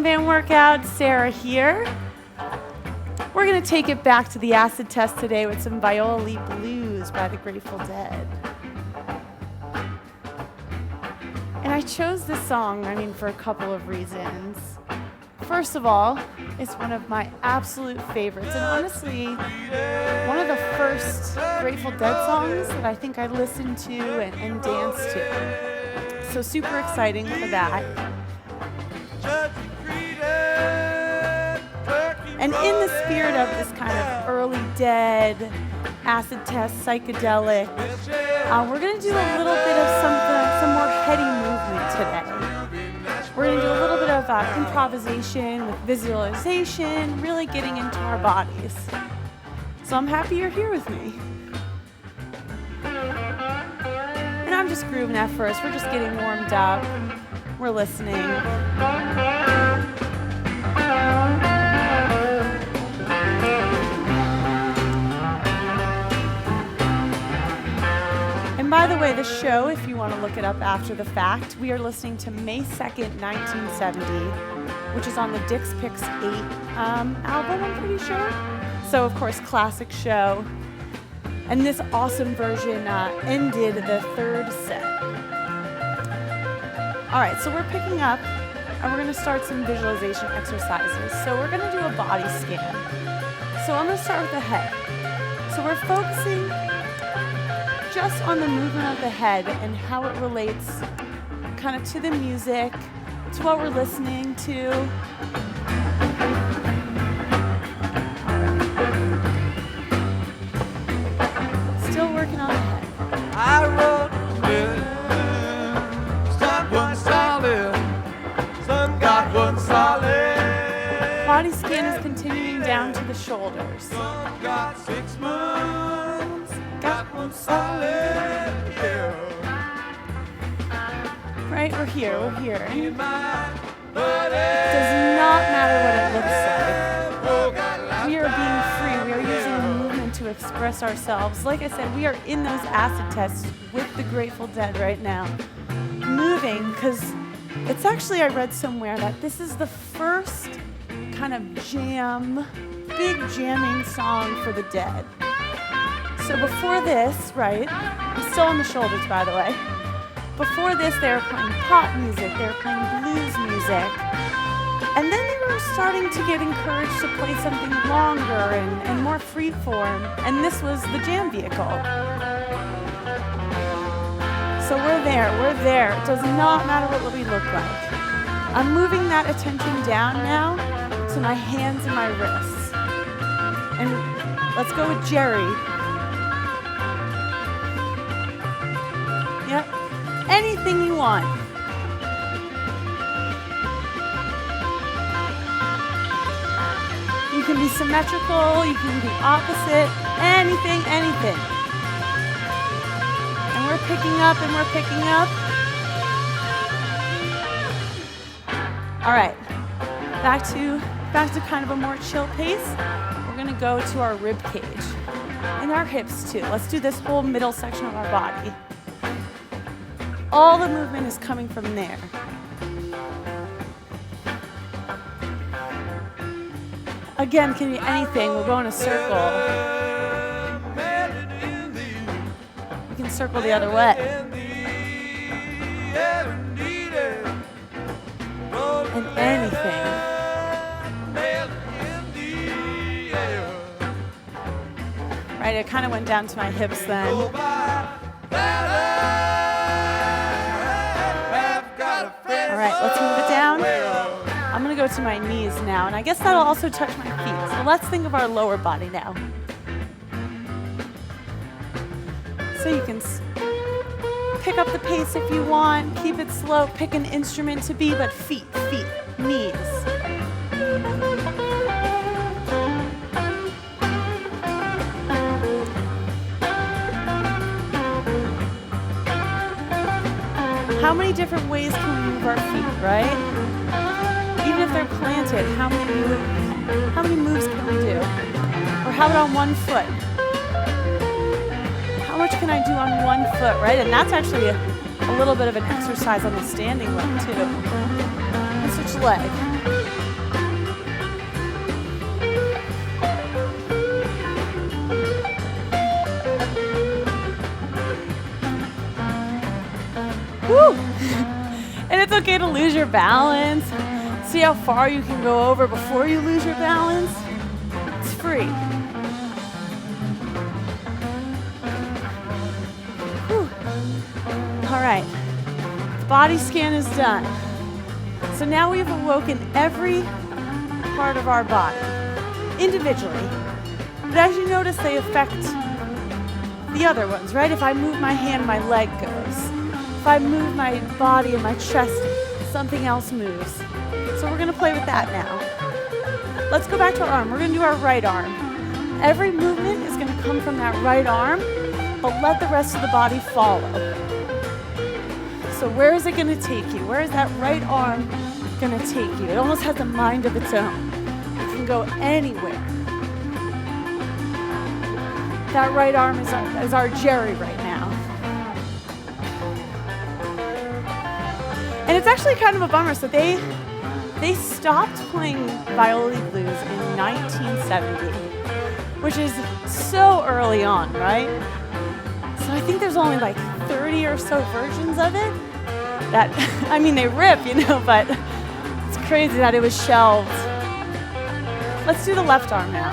band workout. Sarah here. We're going to take it back to the acid test today with some Viola Blues by the Grateful Dead. And I chose this song, for a couple of reasons. First of all, it's one of my absolute favorites, and honestly, one of the first Grateful Dead songs that I think I listened to and danced to. So super exciting for that. And in the spirit of this kind of early Dead, acid test, psychedelic, we're going to do a little bit of some more heady movement today. We're going to do a little bit of improvisation with visualization, really getting into our bodies. So I'm happy you're here with me. And I'm just grooving at first. We're just getting warmed up. We're listening. And by the way, the show, if you want to look it up after the fact, we are listening to May 2nd, 1970, which is on the Dick's Picks 8 album, I'm pretty sure. So, of course, classic show. And this awesome version ended the third set. All right, so we're picking up, and we're going to start some visualization exercises. So we're going to do a body scan. So I'm going to start with the head. So we're focusing just on the movement of the head and how it relates kind of to the music, to what we're listening to. Still working on the head. I wrote sun one solid, sun got one solid. Body scan is continuing down to the shoulders. Sun got 6 months, got one solid. Yeah. Right, we're here. In my It does not matter what it looks like. We are being free. We are using movement to express ourselves. Like I said, we are in those acid tests with the Grateful Dead right now. Moving, because it's actually, I read somewhere that this is the first kind of big jamming song for the Dead. So before this, right, I'm still on the shoulders, by the way. Before this, they were playing pop music, they were playing blues music, and then they were starting to get encouraged to play something longer and more freeform, and this was the jam vehicle. So we're there. It does not matter what we look like. I'm moving that attention down now to my hands and my wrists. And let's go with Jerry. Yep. Anything you want. You can be symmetrical, you can be opposite, anything. And we're picking up. All right, back to kind of a more chill pace. We're gonna go to our rib cage and our hips too. Let's do this whole middle section of our body. All the movement is coming from there. Again, can be anything. We'll go in a circle. We can circle the other way. And anything. Right, it kind of went down to my hips then. All right, let's move it down. I'm gonna go to my knees now, and I guess that'll also touch my feet. So let's think of our lower body now. So you can pick up the pace if you want, keep it slow, pick an instrument to be, but feet, knees. How many different ways can we move our feet, right? Even if they're planted, how many moves can we do? Or how about on one foot? How much can I do on one foot, right? And that's actually a little bit of an exercise on the standing leg too. And switch leg. okay to lose your balance. See how far you can go over before you lose your balance. It's free. Whew. All right, the body scan is done. So now we've awoken every part of our body individually. But as you notice, they affect the other ones, right? If I move my hand, my leg goes. If I move my body and my chest, something else moves. So we're gonna play with that now. Let's go back to our arm. We're gonna do our right arm. Every movement is gonna come from that right arm, but let the rest of the body follow. So where is it gonna take you? Where is that right arm gonna take you? It almost has a mind of its own. It can go anywhere. That right arm is our Jerry right now. And it's actually kind of a bummer. So they stopped playing Viola blues in 1970, which is so early on, right? So I think there's only like 30 or so versions of it. That, I mean, they rip, you know, but it's crazy that it was shelved. Let's do the left arm now.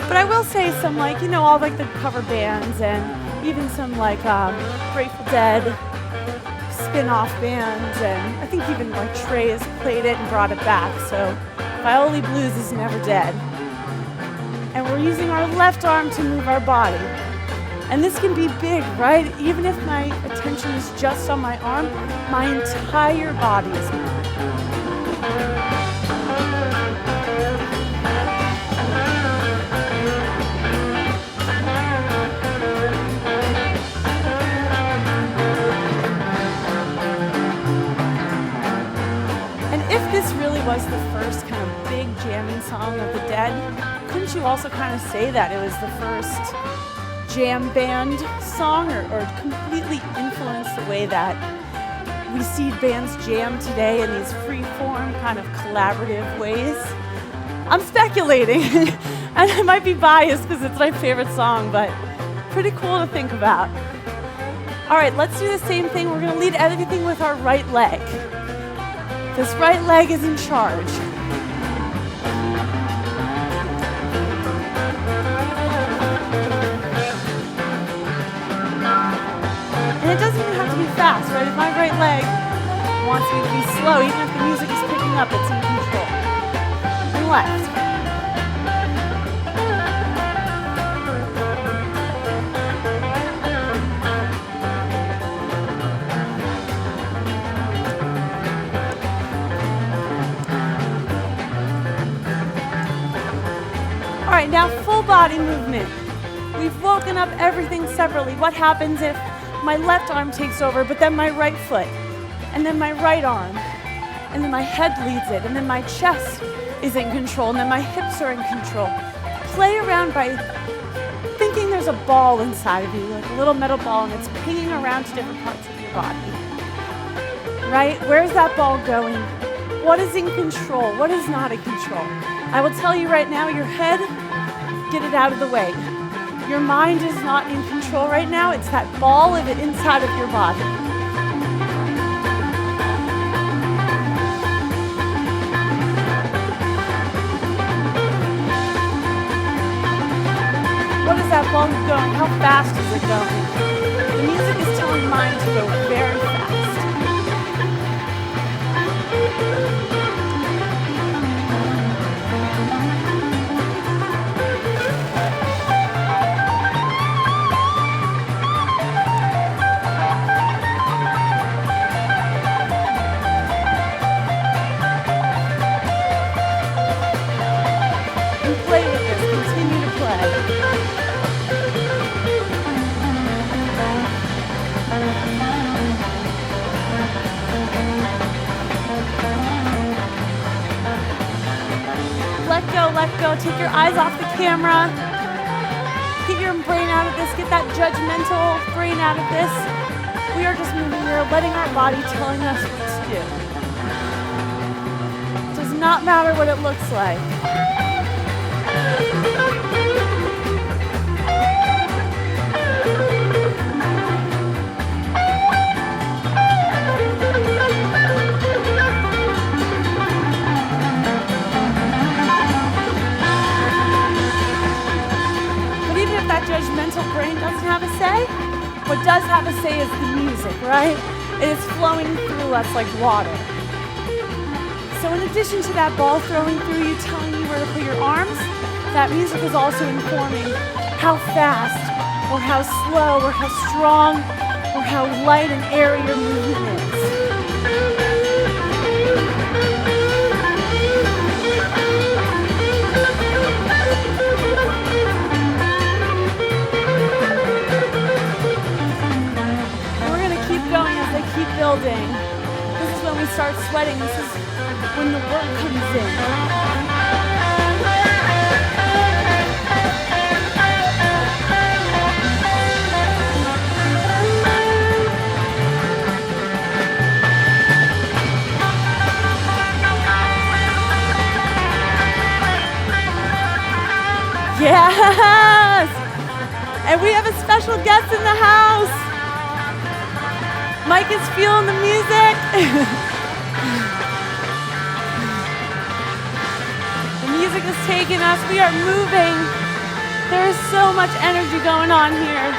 But I will say some, like, you know, all like the cover bands and even some like Grateful Dead spin-off bands, and I think even like Trey has played it and brought it back. So Viola blues is never dead. And we're using our left arm to move our body. And this can be big, right? Even if my attention is just on my arm, my entire body is moving. And if this really was the first kind of big jamming song of the Dead, couldn't you also kind of say that it was the first jam band song, or completely influenced the way that we see bands jam today in these free-form kind of collaborative ways? I'm speculating, and I might be biased because it's my favorite song, but pretty cool to think about. All right, let's do the same thing. We're going to lead everything with our right leg. This right leg is in charge. And it doesn't even have to be fast, right? If my right leg wants me to be slow, even if the music is picking up, it's in control. And left. All right, now full body movement. We've woken up everything separately. What happens if my left arm takes over, but then my right foot, and then my right arm, and then my head leads it, and then my chest is in control, and then my hips are in control. Play around by thinking there's a ball inside of you, like a little metal ball, and it's pinging around to different parts of your body. Right? Where's that ball going? What is in control? What is not in control? I will tell you right now, your head, get it out of the way. Your mind is not in control right now. It's that ball of it inside of your body. What is that ball going? How fast is it going? The music is telling mine to go very fast. Let go. Take your eyes off the camera. Get your brain out of this. Get that judgmental brain out of this. We are just moving. We are letting our body telling us what to do. It does not matter what it looks like. brain doesn't have a say. What does have a say is the music, right? It is flowing through us like water. So in addition to that ball throwing through you, telling you where to put your arms, that music is also informing how fast, or how slow, or how strong, or how light and airy your movement is. We're going to keep going as they keep building. This is when we start sweating. This is when the work comes in. Yes! And we have a special guest in the house. Mike is feeling the music. The music is taking us. We are moving. There is so much energy going on here.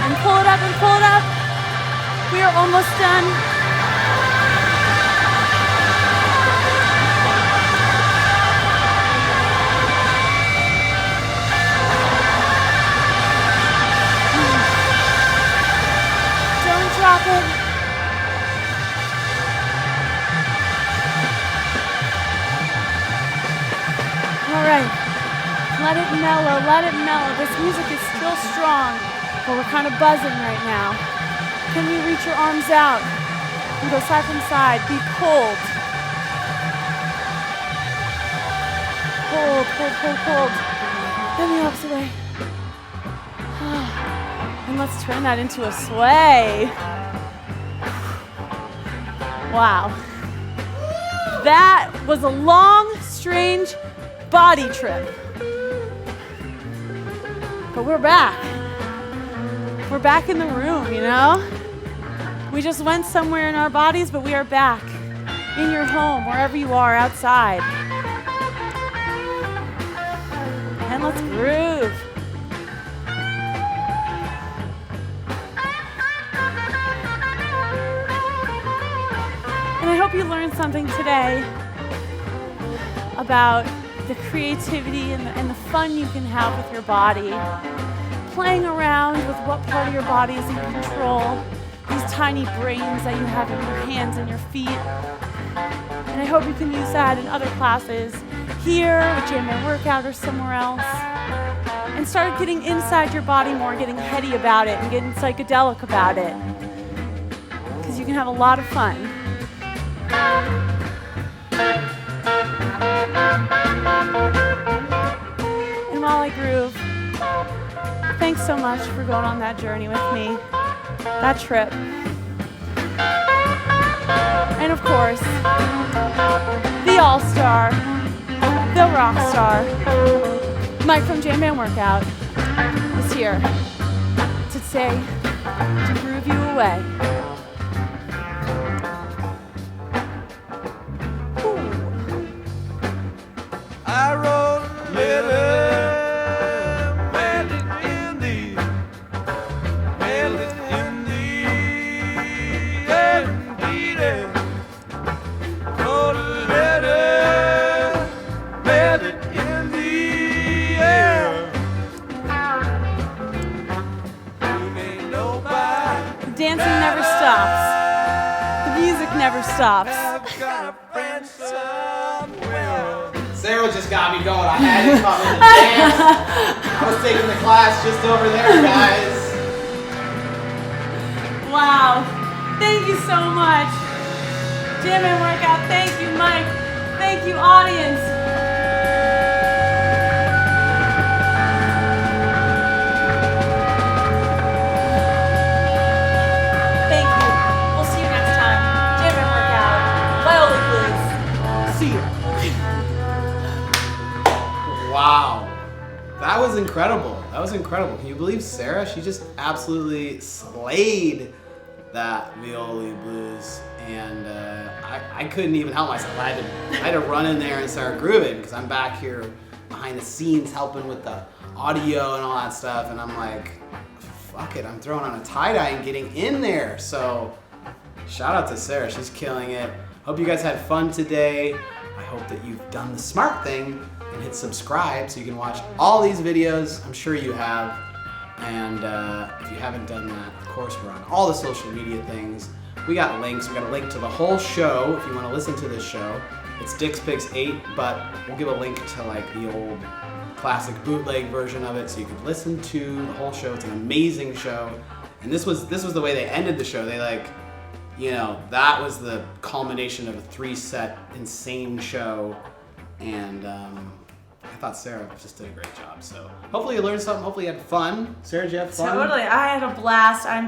And pull it up and pull it up. We are almost done. Drop it. All right. Let it mellow, let it mellow. This music is still strong, but we're kind of buzzing right now. Can you reach your arms out and go side from side? Be cold. Cold, cold, cold, cold. Then the opposite way. And let's turn that into a sway. Wow. That was a long, strange body trip. But we're back. We're back in the room, you know? We just went somewhere in our bodies, but we are back in your home, wherever you are, outside. And let's groove. And I hope you learned something today about the creativity and the fun you can have with your body. Playing around with what part of your body is in control. These tiny brains that you have in your hands and your feet. And I hope you can use that in other classes, here, with JBWO Workout, or somewhere else. And start getting inside your body more, getting heady about it, and getting psychedelic about it. Because you can have a lot of fun. And while I groove, thanks so much for going on that journey with me, that trip. And of course, the all-star, the rock star, Mike from JBWO Workout is here to say, to groove you away. I wrote a letter, mailed it in the indeed. Wrote a letter, mailed it in the air. You ain't nobody. The dancing never stops. The music never stops. I've got a friend somewhere. Sarah just got me going. I had to come in and dance. I was taking the class just over there, guys. Wow. Thank you so much. JBWO Workout. Thank you, Mike. Thank you, audience. Thank you. We'll see you next time. JBWO Workout. Viola, please. See you. Wow. That was incredible. That was incredible. Can you believe Sarah? She just absolutely slayed that Viola blues. And I couldn't even help myself. I had to run in there and start grooving because I'm back here behind the scenes helping with the audio and all that stuff, and I'm like, fuck it, I'm throwing on a tie-dye and getting in there. So shout out to Sarah, she's killing it. Hope you guys had fun today. I hope that you've done the smart thing and hit subscribe so you can watch all these videos. I'm sure you have. And if you haven't done that, of course, we're on all the social media things. We got links. We got a link to the whole show if you want to listen to this show. It's Dick's Picks 8, but we'll give a link to like the old classic bootleg version of it so you can listen to the whole show. It's an amazing show. And this was the way they ended the show. They like, you know, that was the culmination of a 3-set insane show. And I thought Sarah just did a great job. So hopefully you learned something. Hopefully you had fun. Sarah, did you have fun? Totally. I had a blast. I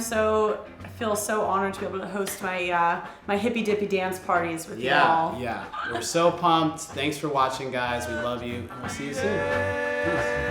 feel so honored to be able to host my my hippy dippy dance parties with you all. Yeah. We're so pumped. Thanks for watching, guys. We love you, and we'll see you soon. Peace.